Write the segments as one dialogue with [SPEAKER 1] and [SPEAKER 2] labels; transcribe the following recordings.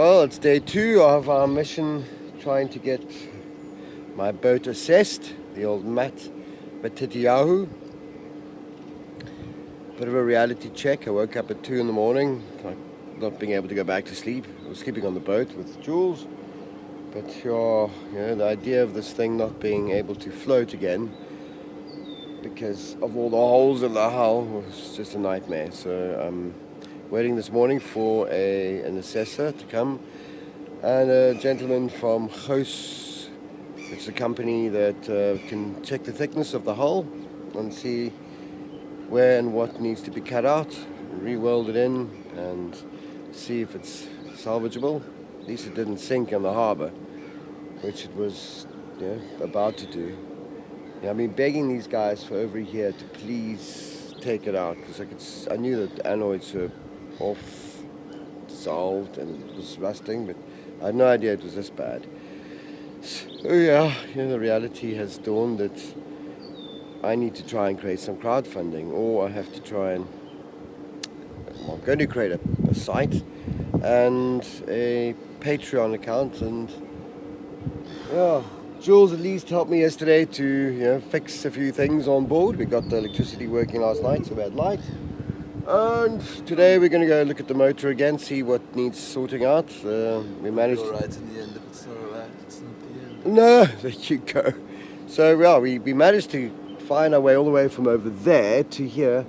[SPEAKER 1] Well, it's day 2 of our mission, trying to get my boat assessed, the old PT2. Bit of a reality check. I woke up at 2 in the morning, not being able to go back to sleep. I was sleeping on the boat with Jules, but the idea of this thing not being able to float again because of all the holes in the hull was just a nightmare. So I'm waiting this morning for an assessor to come, and a gentleman from Hoos, which is a company that can check the thickness of the hull and see where and what needs to be cut out, re-weld it in, and see if it's salvageable. At least it didn't sink in the harbour, which it was about to do. I've been begging these guys for over a year to please take it out, because I knew that the anodes were off, dissolved, and it was rusting, but I had no idea it was this bad. So the reality has dawned that I need to try and create some crowdfunding, or I have to try and, I'm going to create a site and a Patreon account, and Jules at least helped me yesterday to fix a few things on board. We got the electricity working last night, so we had light. And today we're going to go look at the motor again, see what needs sorting out. We managed.
[SPEAKER 2] It's alright in the end if it's not alright. It's not the end.
[SPEAKER 1] No, there you go. So we managed to find our way all the way from over there to here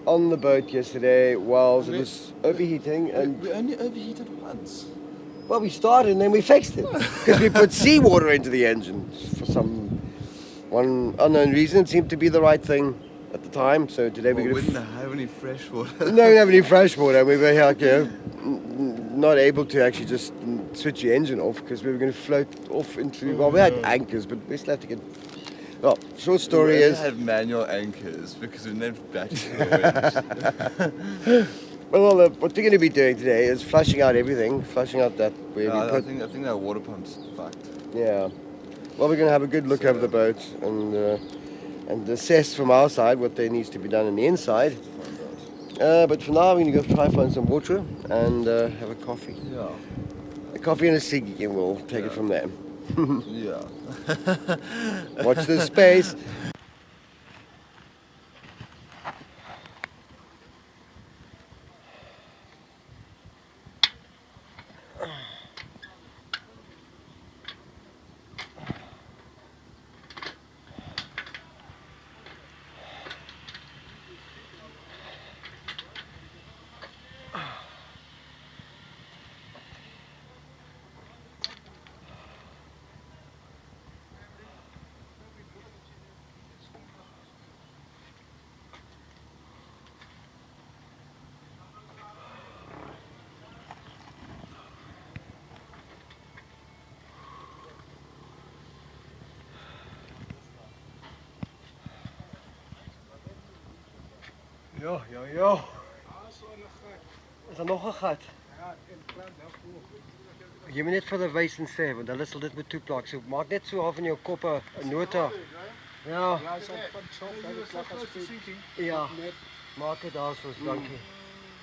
[SPEAKER 1] on the boat yesterday whilst it was overheating. And
[SPEAKER 2] we only overheated once.
[SPEAKER 1] Well, we started and then we fixed it because we put seawater into the engine for one unknown reason. It seemed to be the right thing at the time. So today
[SPEAKER 2] we didn't have any fresh water.
[SPEAKER 1] No, we didn't have any fresh water. We were not able to actually just switch the engine off because we were going to float off into. Well, we had anchors, but we still have to get. Well, short story is.
[SPEAKER 2] We had manual anchors because we never battery.
[SPEAKER 1] Well, what we're going to be doing today is flushing out everything, flushing out that where we put.
[SPEAKER 2] I think that water pump's fucked.
[SPEAKER 1] Yeah. Well, we're going to have a good look over the boat and assess from our side what there needs to be done on the inside. But for now, we're going to go try and find some water and have a coffee.
[SPEAKER 2] Yeah.
[SPEAKER 1] A coffee and a ciggy, and we'll take it from there.
[SPEAKER 2] Yeah.
[SPEAKER 1] Watch this space. Ja. Is er nog een gat? Ja, een klein daarvoor. Jy moet net vir die wys en sê, want hulle sal dit moet toeplak. So maak net so half in jou kop 'n nota. Ja. Ja, so van chop, ja. Maak dit daar so, dankie.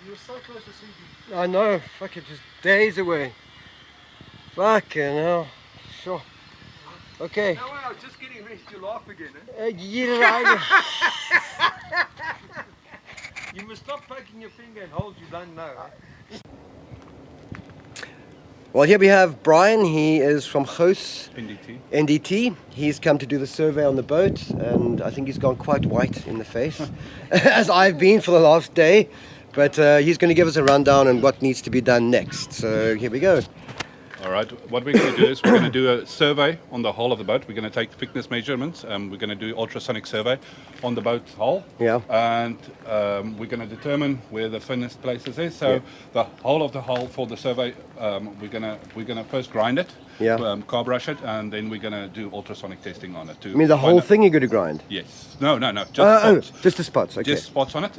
[SPEAKER 1] You're so close to sinking. I know, fuck it, just days away. Fucking hell. Sure. Okay.
[SPEAKER 3] No, I was just getting ready to laugh again, You must stop poking your finger and hold you don't know.
[SPEAKER 1] Well, here we have Brian. He is from Hoos.
[SPEAKER 4] NDT.
[SPEAKER 1] He's come to do the survey on the boat, and I think he's gone quite white in the face, as I've been for the last day. But he's going to give us a rundown on what needs to be done next. So here we go.
[SPEAKER 4] All right, what we're going to do is we're going to do a survey on the hull of the boat. We're going to take thickness measurements. We're going to do ultrasonic survey on the boat hull.
[SPEAKER 1] Yeah.
[SPEAKER 4] And we're going to determine where the thinnest places is. So the whole of the hull for the survey, we're gonna first grind it, car brush it, and then we're going to do ultrasonic testing on it too.
[SPEAKER 1] You mean the whole thing you're going to grind?
[SPEAKER 4] Yes. No. Just spots.
[SPEAKER 1] Just the spots. Okay.
[SPEAKER 4] Just spots on it.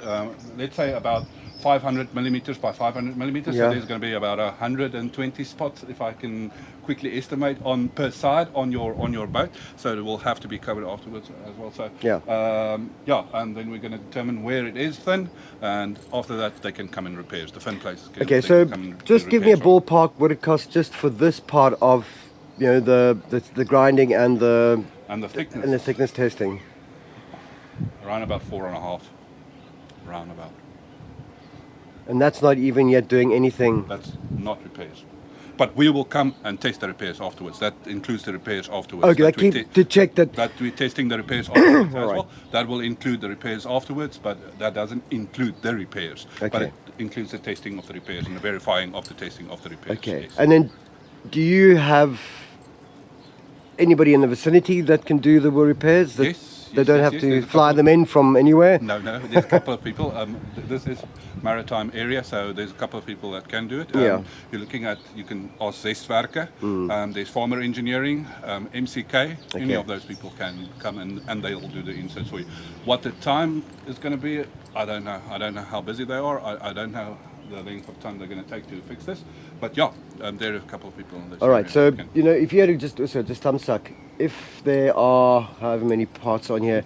[SPEAKER 4] Let's say about 500 millimeters by 500 millimeters.
[SPEAKER 1] Yeah.
[SPEAKER 4] So there's going to be about 120 spots, if I can quickly estimate, on per side on your boat. So it will have to be covered afterwards as well. So and then we're going to determine where it is thin, and after that they can come in repairs. The fin places.
[SPEAKER 1] Okay, so just give me a ballpark what it costs just for this part of, you know, the grinding and the thickness testing.
[SPEAKER 4] Around about 4.5. Round about.
[SPEAKER 1] And that's not even yet doing anything.
[SPEAKER 4] That's not repairs. But we will come and test the repairs afterwards. That includes the repairs afterwards.
[SPEAKER 1] Okay, to check that.
[SPEAKER 4] That we're testing the repairs afterwards as
[SPEAKER 1] right.
[SPEAKER 4] well. That will include the repairs afterwards, but that doesn't include the repairs.
[SPEAKER 1] Okay.
[SPEAKER 4] But it includes the testing of the repairs and the verifying of the testing of the repairs.
[SPEAKER 1] Okay.
[SPEAKER 4] Yes.
[SPEAKER 1] And then, do you have anybody in the vicinity that can do the repairs?
[SPEAKER 4] Yes.
[SPEAKER 1] They don't have to
[SPEAKER 4] there's a
[SPEAKER 1] fly
[SPEAKER 4] couple
[SPEAKER 1] them in from anywhere?
[SPEAKER 4] No, there's a couple of people. This is maritime area, so there's a couple of people that can do it.
[SPEAKER 1] Yeah.
[SPEAKER 4] You're looking at, you can ask Zestwerke, there's Farmer Engineering, MCK, any of those people can come and they'll do the inserts for you. What the time is going to be, I don't know. I don't know how busy they are. I don't know the length of time they're going to take to fix this. But yeah, there are a couple of people in this
[SPEAKER 1] All right,
[SPEAKER 4] area
[SPEAKER 1] so,
[SPEAKER 4] that can.
[SPEAKER 1] you know, if you had to just thumbsuck, if there are however many parts on here,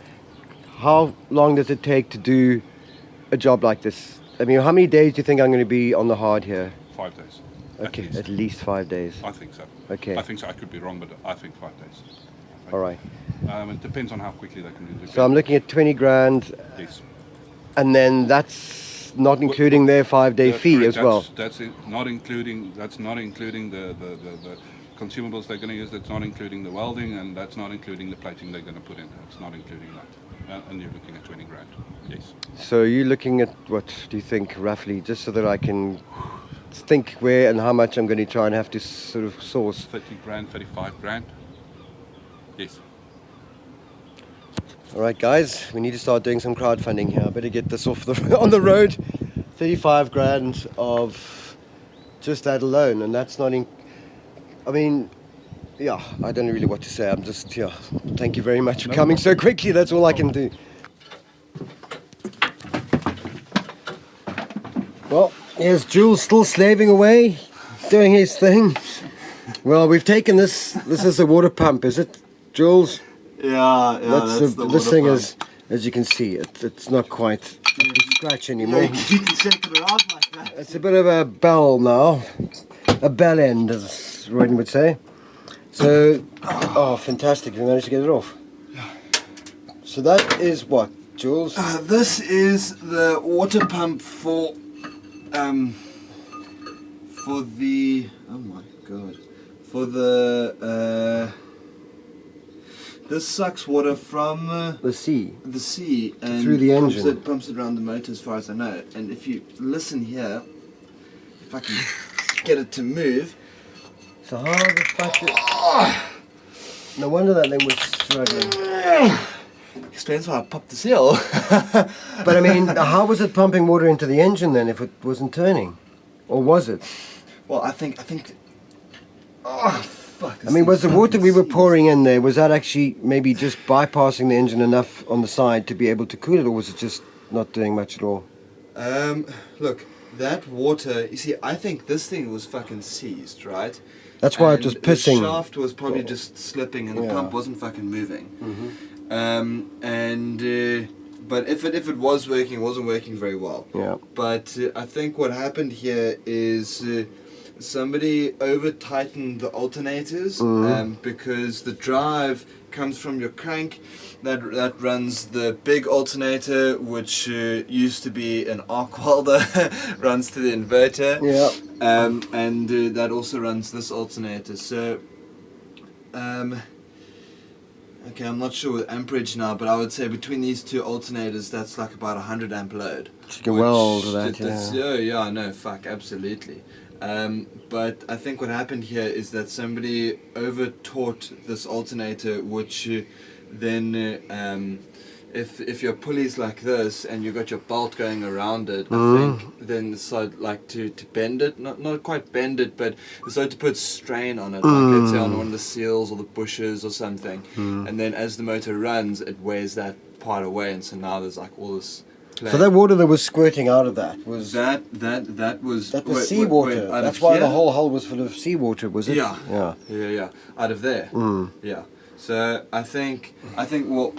[SPEAKER 1] how long does it take to do a job like this? I mean, how many days do you think I'm going to be on the hard here?
[SPEAKER 4] 5 days.
[SPEAKER 1] Okay, at least 5 days.
[SPEAKER 4] I think so.
[SPEAKER 1] Okay.
[SPEAKER 4] I think so. I could be wrong, but I think 5 days.
[SPEAKER 1] All right.
[SPEAKER 4] It depends on how quickly they can do it.
[SPEAKER 1] So I'm looking at 20 grand,
[SPEAKER 4] Yes.
[SPEAKER 1] and then that's not including their 5-day
[SPEAKER 4] That's
[SPEAKER 1] fee
[SPEAKER 4] correct.
[SPEAKER 1] as well.
[SPEAKER 4] That's not including. That's not including the consumables they're going to use. That's not including the welding, and that's not including the plating they're going to put in. It's not including that. And you're looking at 20 grand. Yes.
[SPEAKER 1] So you're looking at, what do you think roughly, just so that I can think where and how much I'm going to try and have to sort of source?
[SPEAKER 4] 30 grand, 35 grand. Yes.
[SPEAKER 1] All right, guys, we need to start doing some crowdfunding here. I better get this off on the road. 35 grand of just that alone, and that's not in. I mean, yeah, I don't know really what to say. I'm just, yeah, thank you very much for coming so quickly. That's all I can do. Well, here's Jules still slaving away, doing his thing. Well, we've taken this. This is a water pump, is it, Jules?
[SPEAKER 2] Yeah, that's the
[SPEAKER 1] this
[SPEAKER 2] water
[SPEAKER 1] thing
[SPEAKER 2] pump.
[SPEAKER 1] is, as you can see, it's not quite up to scratch anymore.
[SPEAKER 2] You can shake it around like that.
[SPEAKER 1] It's a bit of a bell now, a bell end, as Royden would say. So, oh, fantastic! We managed to get it off. So that is what, Jules?
[SPEAKER 2] This is the water pump for the, oh my god, for the this sucks water from
[SPEAKER 1] The sea.
[SPEAKER 2] the sea and
[SPEAKER 1] Through the engine.
[SPEAKER 2] pumps it around the motor, as far as I know. And if you listen here, if I can get it to move.
[SPEAKER 1] So how the fuck? No wonder that thing was struggling.
[SPEAKER 2] Explains why I popped the seal.
[SPEAKER 1] But I mean, how was it pumping water into the engine then if it wasn't turning? Or was it?
[SPEAKER 2] Well, I think. Oh fuck!
[SPEAKER 1] I mean, was the water we were pouring in there, was that actually maybe just bypassing the engine enough on the side to be able to cool it, or was it just not doing much at all?
[SPEAKER 2] Look, that water. You see, I think this thing was fucking seized, right?
[SPEAKER 1] That's why it was
[SPEAKER 2] And
[SPEAKER 1] pissing.
[SPEAKER 2] The shaft was probably just slipping, and the
[SPEAKER 1] Yeah.
[SPEAKER 2] pump wasn't fucking moving. But if it was working, it wasn't working very well.
[SPEAKER 1] Yeah.
[SPEAKER 2] But I think what happened here is somebody over tightened the alternators because the drive comes from your crank that runs the big alternator, which used to be an arc welder, runs to the inverter.
[SPEAKER 1] Yeah.
[SPEAKER 2] And that also runs this alternator. So, okay, I'm not sure with amperage now, but I would say between these two alternators, that's like about 100 amp load.
[SPEAKER 1] You can weld that,
[SPEAKER 2] that's,
[SPEAKER 1] yeah.
[SPEAKER 2] Yeah, no, fuck, absolutely. But I think what happened here is that somebody over-taught this alternator, which then, if your pulley's like this and you've got your bolt going around it, I think then decide like to bend it, not quite bend it, but decide to put strain on it, like let's say on one of the seals or the bushes or something, and then as the motor runs, it wears that part away, and so now there's like all this plane.
[SPEAKER 1] So that water that was squirting out of that was
[SPEAKER 2] that was
[SPEAKER 1] seawater. That's why the whole hull was full of seawater, was it?
[SPEAKER 2] Yeah. Out of there. Yeah. So I think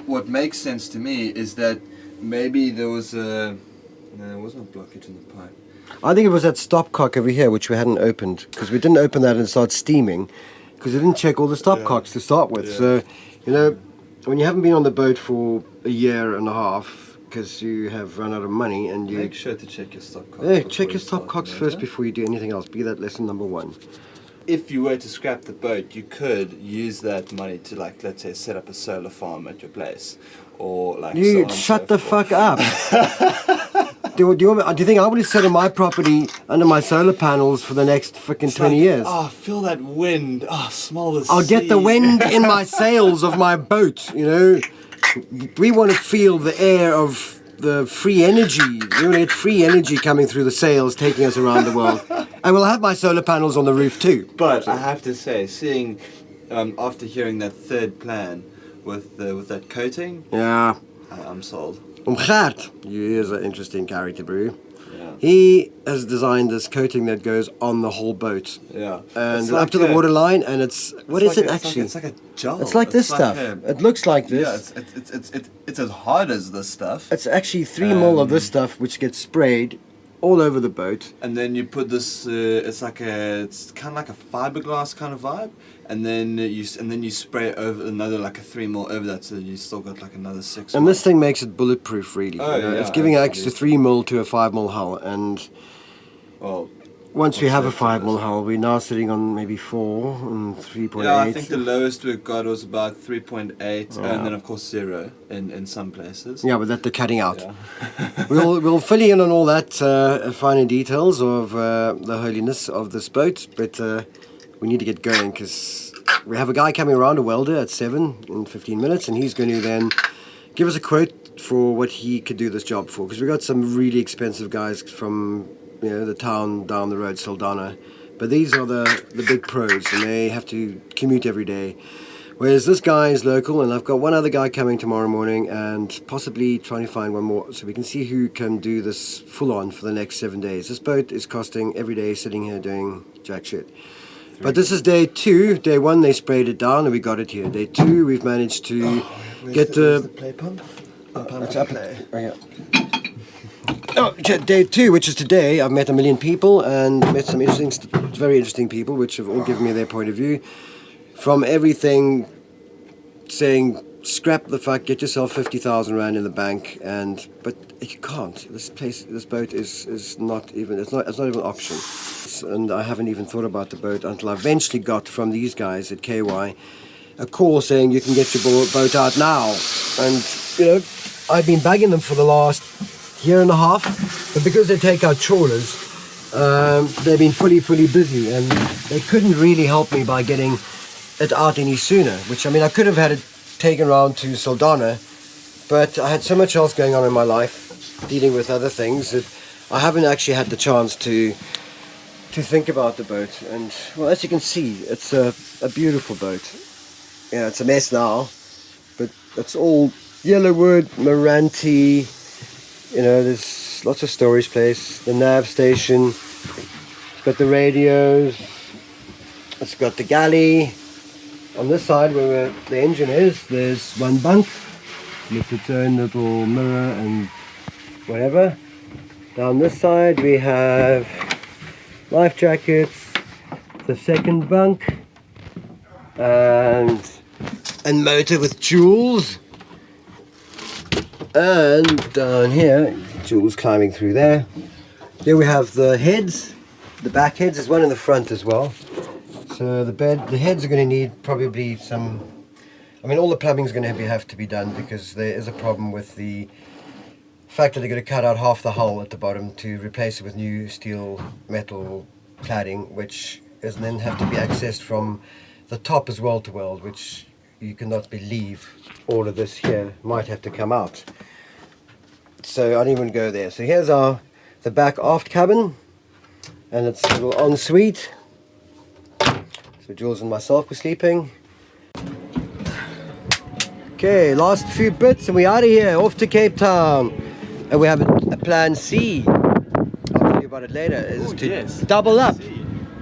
[SPEAKER 2] what makes sense to me is that maybe there was a there wasn't a blockage in the pipe.
[SPEAKER 1] I think it was that stopcock over here which we hadn't opened, because we didn't open that and start steaming because we didn't check all the stopcocks to start with. So, you know, when you haven't been on the boat for a year and a half because you have run out of money and you...
[SPEAKER 2] Make sure to check your stopcocks.
[SPEAKER 1] Yeah, check your stopcocks first before you do anything else. Be that lesson number one.
[SPEAKER 2] If you were to scrap the boat, you could use that money to, like, let's say, set up a solar farm at your place, or like.
[SPEAKER 1] You shut the fuck up. Do you think I would have sat on my property under my solar panels for the next freaking 20 years?
[SPEAKER 2] Oh, feel that wind. Oh, smell the sea.
[SPEAKER 1] I'll get the wind in my sails of my boat, you know. We want to feel the air of the free energy. We want to get free energy coming through the sails, taking us around the world. And we'll have my solar panels on the roof too.
[SPEAKER 2] But I have to say, seeing, after hearing that third plan with that coating,
[SPEAKER 1] yeah,
[SPEAKER 2] I'm sold.
[SPEAKER 1] Gert, he is an interesting character, bro.
[SPEAKER 2] Yeah.
[SPEAKER 1] He has designed this coating that goes on the whole boat.
[SPEAKER 2] Yeah.
[SPEAKER 1] And it's up to the waterline, and it's actually?
[SPEAKER 2] It's like a gel.
[SPEAKER 1] It's like this stuff. It looks like this.
[SPEAKER 2] Yeah, it's as hard as this stuff.
[SPEAKER 1] It's actually 3 mil of this stuff which gets sprayed all over the boat.
[SPEAKER 2] And then you put this. It's kind of like a fiberglass kind of vibe. And then you spray over another like a 3 mil over that, so you still got like another 6.
[SPEAKER 1] And this thing makes it bulletproof, really.
[SPEAKER 2] Oh,
[SPEAKER 1] you know?
[SPEAKER 2] yeah,
[SPEAKER 1] it's giving an extra 3 mil to a 5 mil hull, and once we have a 5 mil hull, we're now sitting on maybe 4 and 3.8.
[SPEAKER 2] Yeah, I think the lowest we got was about 3.8, and then of course 0 in some places.
[SPEAKER 1] Yeah, but that they're cutting out. Yeah. we'll fill you in on all that finer details of the holiness of this boat, but we need to get going because we have a guy coming around, a welder, at 7 in 15 minutes, and he's going to then give us a quote for what he could do this job for, because we've got some really expensive guys from the town down the road, Saldanha, but these are the big pros, and they have to commute every day, whereas this guy is local, and I've got one other guy coming tomorrow morning, and possibly trying to find one more, so we can see who can do this full on for the next 7 days. This boat is costing every day sitting here doing jack shit. But this is day 2. Day 1 they sprayed it down and we got it here. Day 2 we've managed to get the
[SPEAKER 2] play pump.
[SPEAKER 1] Day 2, which is today, I've met a million people and met some very interesting people which have all given me their point of view. From everything saying, scrap the fuck, get yourself 50,000 rand in the bank, but you can't. This boat is not even, it's not even an option. And I haven't even thought about the boat until I eventually got from these guys at KY a call saying you can get your boat out now. And I've been bagging them for the last year and a half, but because they take out trawlers, they've been fully busy, and they couldn't really help me by getting it out any sooner, which, I mean, I could have had it taken around to Saldanha, but I had so much else going on in my life, dealing with other things, that I haven't actually had the chance to think about the boat. And well, as you can see, it's a beautiful boat. Yeah, it's a mess now, but it's all yellow wood, Meranti. There's lots of storage place, the nav station, it's got the radios, it's got the galley. On this side where the engine is, there's one bunk with its own little mirror and whatever. Down this side we have life jackets, the second bunk, and motor with jewels. And down here, jewels climbing through there. Here we have the heads, the back heads. There's one in the front as well. So the heads are going to need probably some, all the plumbing is going to have to be done, because there is a problem with the fact that they're going to cut out half the hull at the bottom to replace it with new steel metal cladding, which is then have to be accessed from the top as well to weld, which you cannot believe all of this here might have to come out. So I didn't even go there. So here's the back aft cabin, and it's a little ensuite. So Jules and myself were sleeping. Okay, last few bits and we're out of here, off to Cape Town. And we have a plan C. I'll tell you about it later. Is to double up.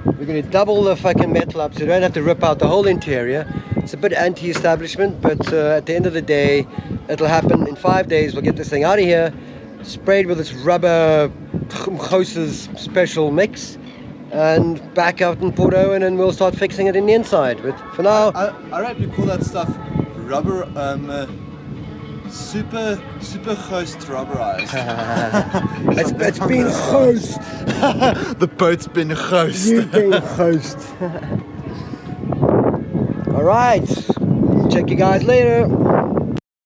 [SPEAKER 1] We're going to double the fucking metal up so you don't have to rip out the whole interior. It's a bit anti-establishment, but at the end of the day, it'll happen in 5 days. We'll get this thing out of here, sprayed with this rubber Ghosts special mix, and back out in Porto, and then we'll start fixing it in the inside. But for now,
[SPEAKER 2] I reckon you call that stuff rubber, super ghost rubberized.
[SPEAKER 1] it's been ghost.
[SPEAKER 2] The boat's been ghost.
[SPEAKER 1] You've been ghost. All right, check you guys later.